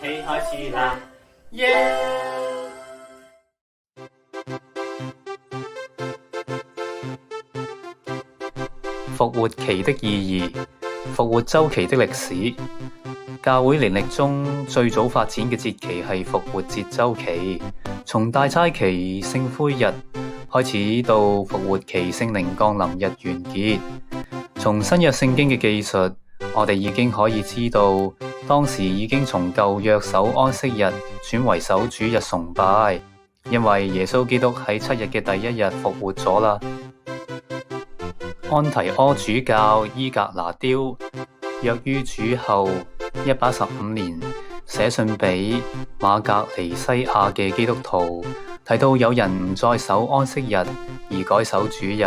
期開始啦，耶！復活期的意義，復活週期的歷史。教會年曆中最早發展嘅節期係復活節週期，從大齋期聖灰日開始到復活期聖靈降臨日完結。從新約聖經嘅記述，我哋已經可以知道，當時已經從舊約守安息日轉為守主日崇拜，因為耶穌基督喺7日嘅第1日復活咗啦。安提阿主教伊格拿雕約於主後115年寫信俾馬格尼西亞嘅基督徒，提到有人唔再守安息日而改守主日，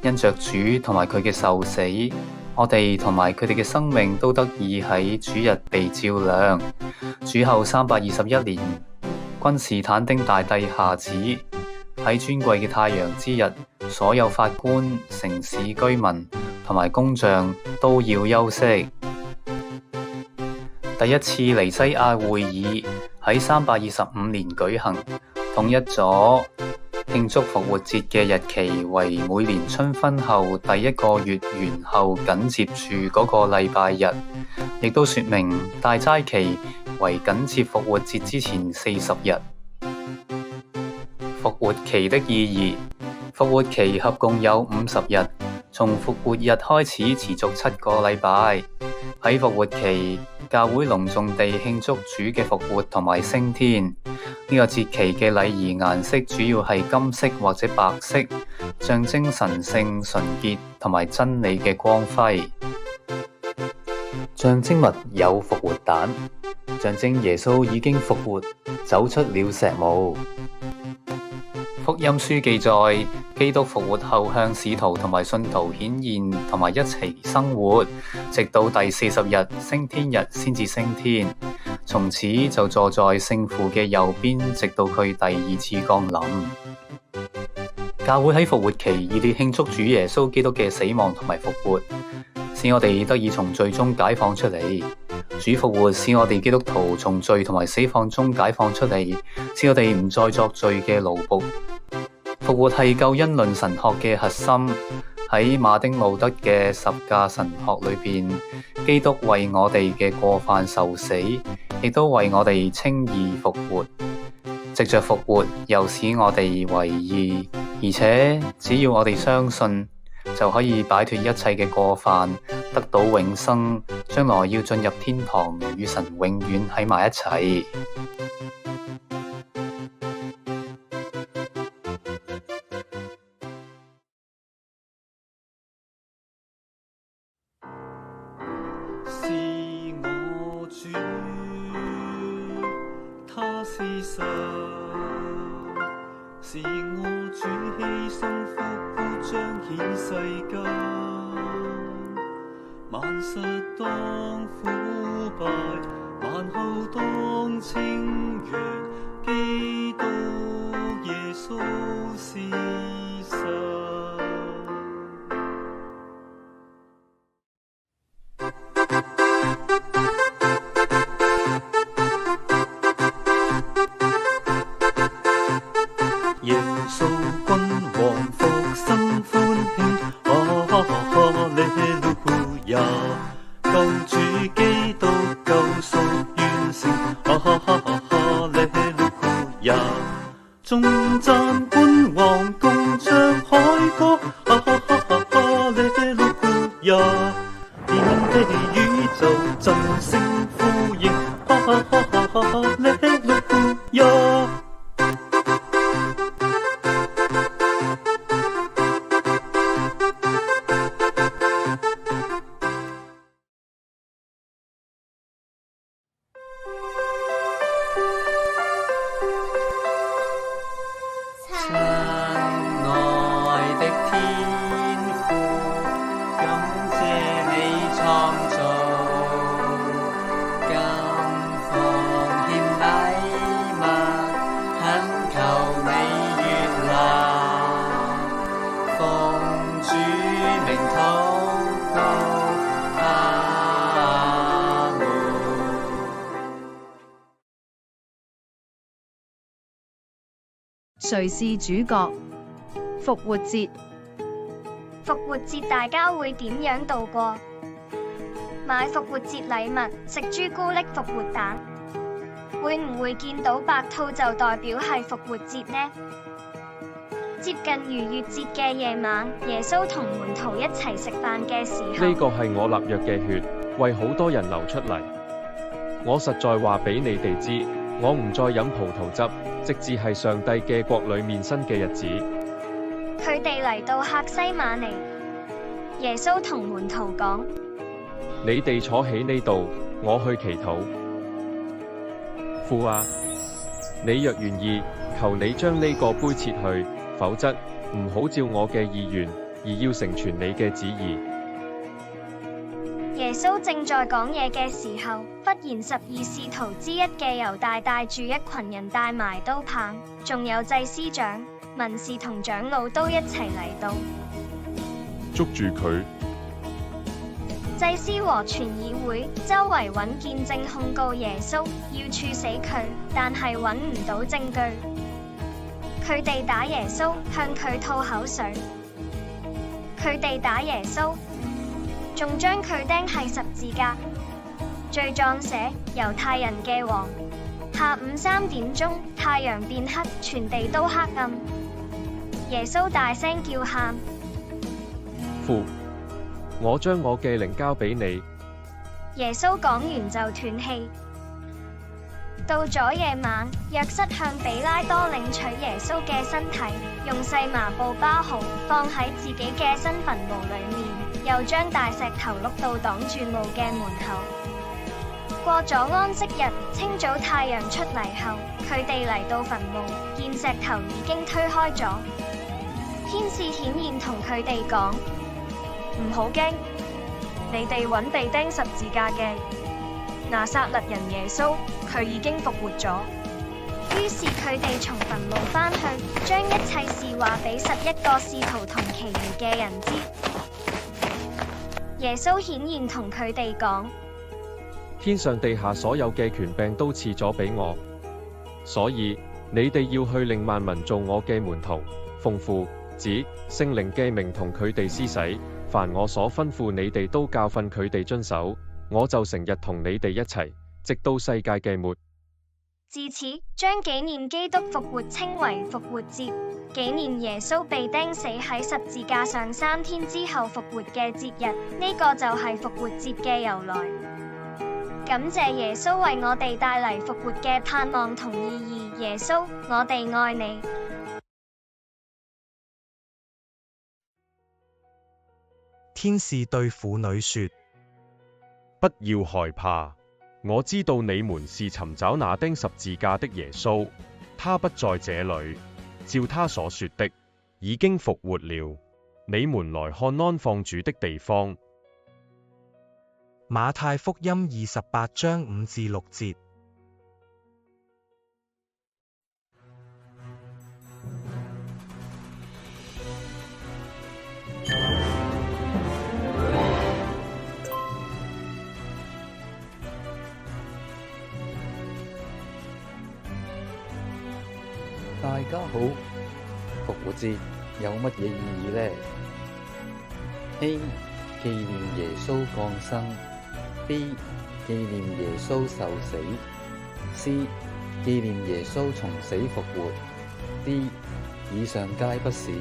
因着主同埋佢嘅受死，我哋同埋佢哋嘅生命都得以喺主日被照亮。主後321年，君士坦丁大帝下旨，喺尊貴嘅太陽之日，所有法官、城市居民同埋工匠都要休息。第一次尼西亞會議喺325年舉行，統一咗慶祝復活節嘅日期為每年春分後第1個月圓後緊接住嗰個禮拜日，亦都說明大齋期為緊接復活節之前40日。復活期的意義，復活期合共有50日，從復活日開始持續7個禮拜。喺復活期，教會隆重地慶祝主嘅復活同埋升天。呢個節期嘅禮儀顏色主要係金色或者白色，象徵神聖、純潔同埋真理嘅光輝。象徵物有復活蛋，象徵耶穌已經復活，走出了石墓。福音書記載，基督復活後向使徒同埋信徒顯現，同埋一齊生活，直到第40日升天日先至升天。從此就坐在聖父嘅右邊，直到佢第2次降臨。教會喺復活期熱烈慶祝主耶穌基督嘅死亡同埋復活，使我哋得以從罪中解放出嚟。主復活使我哋基督徒從罪同埋死亡中解放出嚟，使我哋唔再作罪嘅奴僕。復活係救恩論神學嘅核心，喺馬丁路德嘅十架神學裏邊，基督為我哋嘅過犯受死，亦都為我哋稱義復活。藉着復活，又使我哋為義，而且只要我哋相信，就可以擺脫一切嘅過犯，得到永生，將來要進入天堂，與神永遠喺埋一齊。是我主，他是神，是我主犧牲復活彰顯世間，萬實當腐敗，萬後當稱揚，基督耶穌是神。耶穌君王復生歡慶，哈利路亞！救主基督救贖完成，哈利路亞！眾讚君王共唱凱歌，哈利路亞！天地宇宙振聲呼應，哈利路亞！創造，今奉獻誰是主角？復活節，復活節大家會點樣度過？買復活節禮物，食朱古力復活蛋，會唔會見到白兔就代表係復活節呢？接近逾越節嘅夜晚，耶穌同門徒一齊食飯嘅時候，呢個係我立約嘅血，為好多人流出嚟。我實在話俾你哋知，我唔再飲葡萄汁，直至係上帝嘅國裏面新嘅日子。佢哋嚟到客西馬尼，耶穌同門徒講：你哋坐喺呢度，我去祈禱。父啊，你若願意，求你將呢個杯撤去，否則唔好照我嘅意願，而要成全你嘅旨意。耶穌正在講嘢嘅時候，忽然12使徒之一嘅猶大帶住一群人帶埋刀棒，仲有祭司長、文士同長老都一齊嚟到，捉住佢。祭司和全議會周圍揾見證控告耶穌，要處死佢，但係揾唔到證據。佢哋打耶穌，向佢吐口水。佢哋打耶穌，仲將佢釘喺十字架。罪狀寫猶太人嘅王。下午3點鐘，太陽變黑，全地都黑暗。耶穌大聲叫喊：父，我將我嘅靈交俾你。耶穌講完就斷氣。到咗夜晚，約瑟向比拉多領取耶穌嘅身體，用細麻布包好，放喺自己嘅新墳墓裏面，又將大石頭碌到擋住墓嘅門口。過咗安息日，清早太陽出嚟後，佢哋嚟到墳墓，見石頭已經推開咗。天使顯現同佢哋講：唔好驚，你哋揾被釘十字架嘅拿撒勒人耶穌，佢已經復活咗。於是佢哋從墳墓返去，將一切事話俾11個使徒同其餘嘅人知。耶穌顯現同佢哋講：天上地下所有嘅權柄都賜咗俾我，所以你哋要去令萬民做我嘅門徒，奉父、子、聖靈嘅名同佢哋施洗，凡我所吩咐你哋都教訓佢哋遵守，我就成日同你哋一齊，直到世界嘅末。自此，將紀念基督復活稱為復活節，紀念耶穌被釘死喺十字架上3天之後復活嘅節日。呢個就係復活節嘅由來。感謝耶穌為我哋帶嚟復活嘅盼望同意義。耶穌，我哋愛你。天使對婦女說：不要害怕，我知道你們是尋找那釘十字架的耶穌，他不在這裏，照他所說的，已經復活了。你們來看安放主的地方。馬太福音28章5至6節。大家好，復活節有乜嘢意義呢？ A. 紀念耶穌降生。B. 紀念耶穌受死。C. 紀念耶穌從死復活。D. 以上皆不是。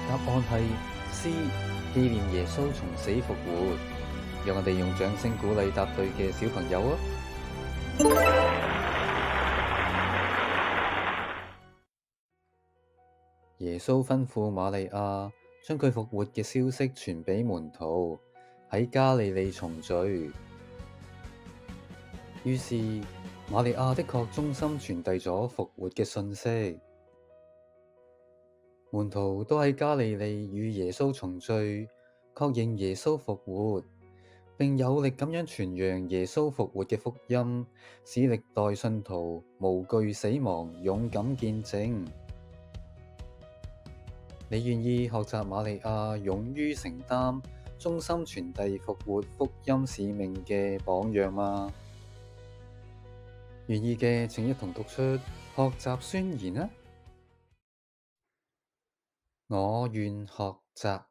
答案係 C. 紀念耶穌從死復活。讓我哋用掌聲鼓勵答對嘅小朋友啊！耶穌吩咐瑪利亞將佢復活嘅消息傳俾門徒，喺加利利重聚。於是瑪利亞的確衷心傳遞咗復活嘅訊息。門徒都喺加利利與耶穌重聚，確認耶穌復活，並有力咁樣傳揚耶穌復活嘅福音，使歷代信徒無懼死亡，勇敢見證。你願意學習瑪利亞勇於承擔、忠心傳遞復活福音使命嘅榜樣嗎？願意嘅請一同讀出學習宣言啊！我願學習，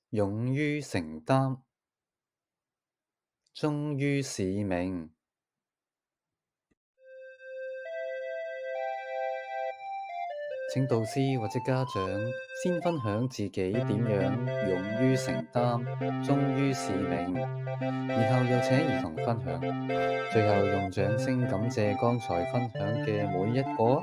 勇於承擔，忠於使命。請導師或者家長先分享自己點樣勇於承擔、忠於使命，然後又請兒童分享，最後用掌聲感謝剛才分享嘅每一個。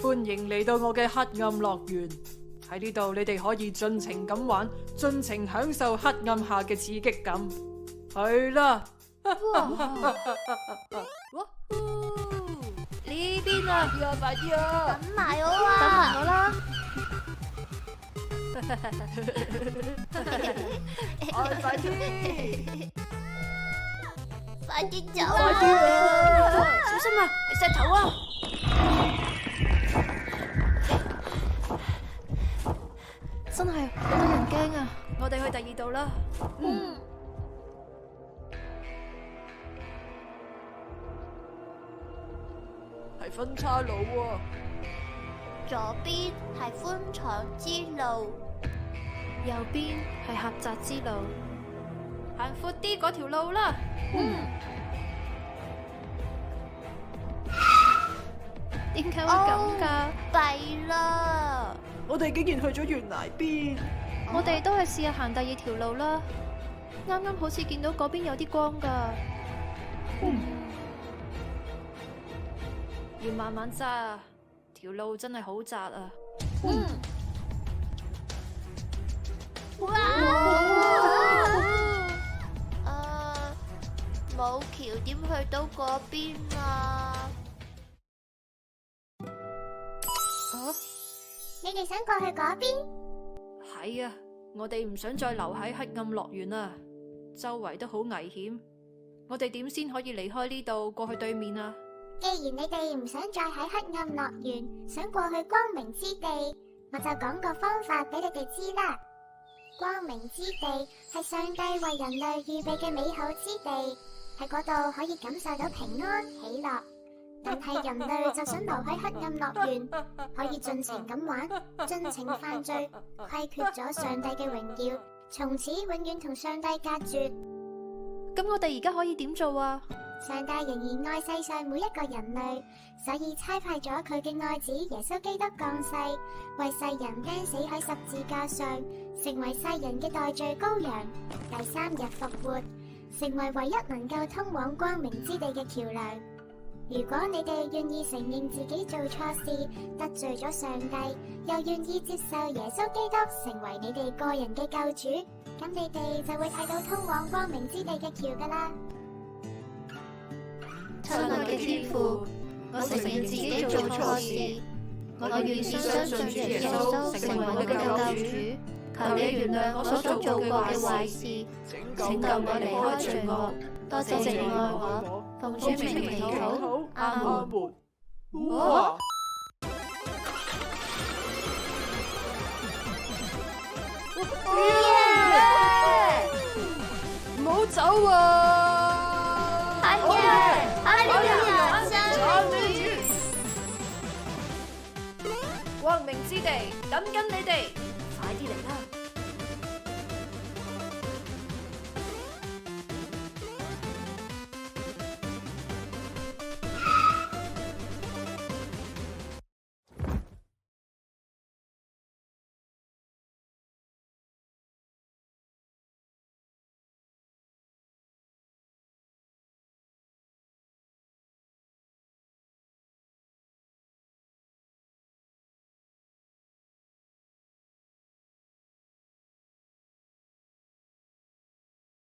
歡迎嚟到我嘅黑暗樂園，喺呢度你哋可以盡情咁玩，盡情享受黑暗下嘅刺激感。去啦！呢邊啊，快啲啊！等埋我啊！等埋我啦！快啲！快啲走啊！快啲啊！小心啊！石頭啊！真係好得人驚啊！我哋去第二度啦。係分岔路喎。左邊係寬敞之路，右邊係狹窄之路，行闊啲嗰條路啦。點解會咁㗎？弊啦！我哋竟然去咗懸崖邊。我哋都係試下行第二條路啦。啱啱好似見到嗰邊有啲光㗎。要慢慢揸啊！條路真係好窄啊！冇橋點去到嗰邊啊？你哋想過去嗰邊？係啊，我哋唔想再留喺黑暗樂園啊，周圍都好危險。我哋點先可以離開呢度過去對面啊？既然你哋唔想再喺黑暗樂園，想過去光明之地，我就講個方法俾你哋知啦。光明之地係上帝為人類預備嘅美好之地，喺嗰度可以感受到平安喜樂。但係人類就想留喺黑暗樂園，可以盡情咁玩，盡情犯罪，虧缺咗上帝嘅榮耀，從此永遠同上帝隔絕。咁我哋而家可以點做啊？上帝仍然愛世上每一個人類，所以差派咗佢嘅愛子耶穌基督降世，為世人釘死喺十字架上，成為世人嘅代罪羔羊。第3日復活，成為唯一能夠通往光明之地嘅橋樑。如果你哋願意承認自己做錯事，得罪咗上帝，又願意接受耶穌基督成為你哋個人嘅救主，咁你哋就會睇到通往光明之地嘅橋㗎喇。親愛嘅天父，我承認自己做錯事，我願意相信主耶穌成為我嘅救主，求你原諒我所做過嘅壞事，拯救我離開罪惡。多謝你愛我，奉主名祈禱，阿門。哇！唔好走啊！係啊！哈利路亞！站住！光明之地等緊你哋，快啲嚟啦！